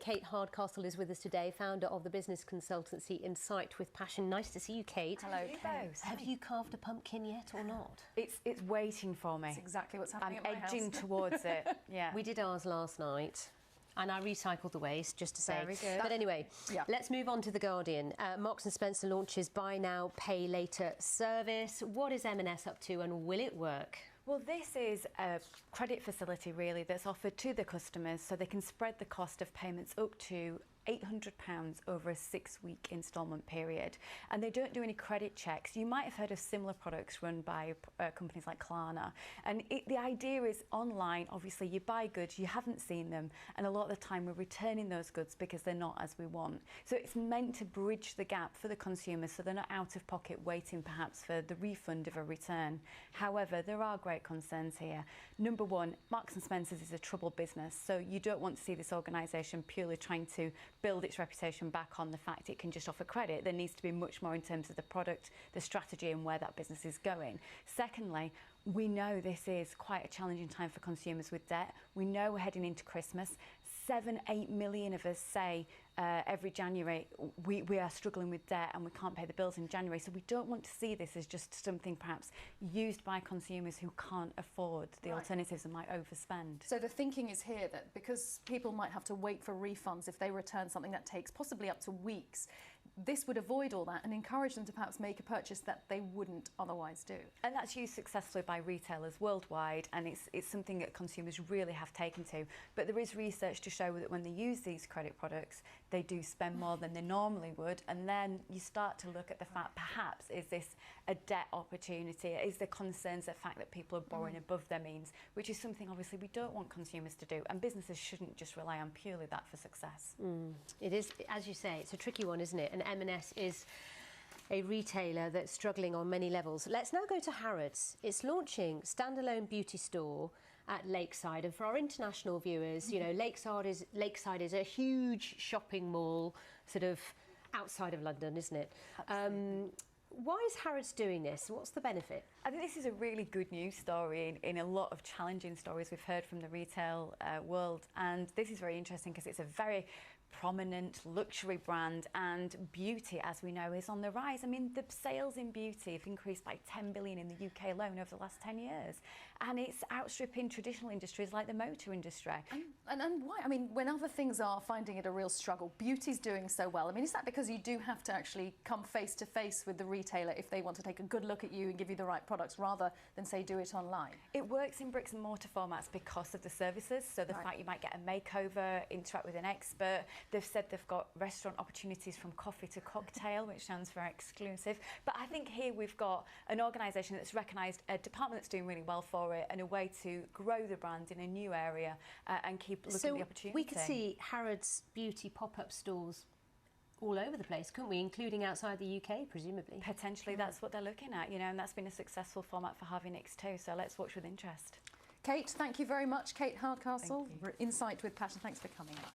Kate Hardcastle is with us today, founder of the business consultancy Insight with Passion. Nice to see you, Kate. Hello, Kate. Have you carved a pumpkin yet or not? It's waiting for me. That's exactly what's happening I'm at my edging house. towards it. Yeah. We did ours last night. And I recycled the waste, just to say. Very good. But anyway, Yeah. Let's move on to The Guardian. Marks & Spencer launches Buy Now, Pay Later service. What is M&S up to and will it work? Well, this is a credit facility, really, that's offered to the customers so they can spread the cost of payments up to £800 over a 6-week instalment period. And they don't do any credit checks. You might have heard of similar products run by companies like Klarna. And the idea is online, obviously, you buy goods, you haven't seen them, and a lot of the time we're returning those goods because they're not as we want. So it's meant to bridge the gap for the consumers so they're not out of pocket waiting perhaps for the refund of a return. However, there are great concerns here. Number one, Marks & Spencer's is a troubled business, so you don't want to see this organisation purely trying to build its reputation back on the fact it can just offer credit. There needs to be much more in terms of the product, the strategy and where that business is going. Secondly, we know this is quite a challenging time for consumers with debt. We know we're heading into Christmas. 7-8 million of us say every January we are struggling with debt and we can't pay the bills in January. So we don't want to see this as just something perhaps used by consumers who can't afford the alternatives and might overspend. So the thinking is here that because people might have to wait for refunds if they return something that takes possibly up to weeks, this would avoid all that and encourage them to perhaps make a purchase that they wouldn't otherwise do. And that's used successfully by retailers worldwide, and it's something that consumers really have taken to. But there is research to show that when they use these credit products, they do spend more than they normally would, and then you start to look at the fact, perhaps, is this a debt opportunity? Is there concerns the fact that people are borrowing above their means, which is something obviously we don't want consumers to do, and businesses shouldn't just rely on purely that for success. It is, as you say, it's a tricky one, isn't it? And M&S is a retailer that's struggling on many levels. Let's now go to Harrods. It's launching standalone beauty store at Lakeside, and for our international viewers, you know, Lakeside is a huge shopping mall, sort of outside of London, isn't it? Why is Harrods doing this? What's the benefit? I think this is a really good news story in a lot of challenging stories we've heard from the retail world, and this is very interesting because it's a very prominent luxury brand, and beauty, as we know, is on the rise. I mean, the sales in beauty have increased by 10 billion in the UK alone over the last 10 years, and it's outstripping traditional industries like the motor industry. And why? I mean, when other things are finding it a real struggle, beauty's doing so well. I mean, is that because you do have to actually come face to face with the retailer if they want to take a good look at you and give you the right products, rather than, say, do it online? It works in bricks and mortar formats because of the services, so the fact you might get a makeover, interact with an expert. They've said they've got restaurant opportunities from coffee to cocktail, which sounds very exclusive. But I think here we've got an organisation that's recognised a department that's doing really well for it, and a way to grow the brand in a new area and keep looking at the opportunity. We could see Harrods beauty pop-up stores all over the place, couldn't we, including outside the UK, presumably? Potentially, that's what they're looking at, you know, and that's been a successful format for Harvey Nicks too, so let's watch with interest. Kate, thank you very much. Kate Hardcastle, Insight with Passion. Thanks for coming.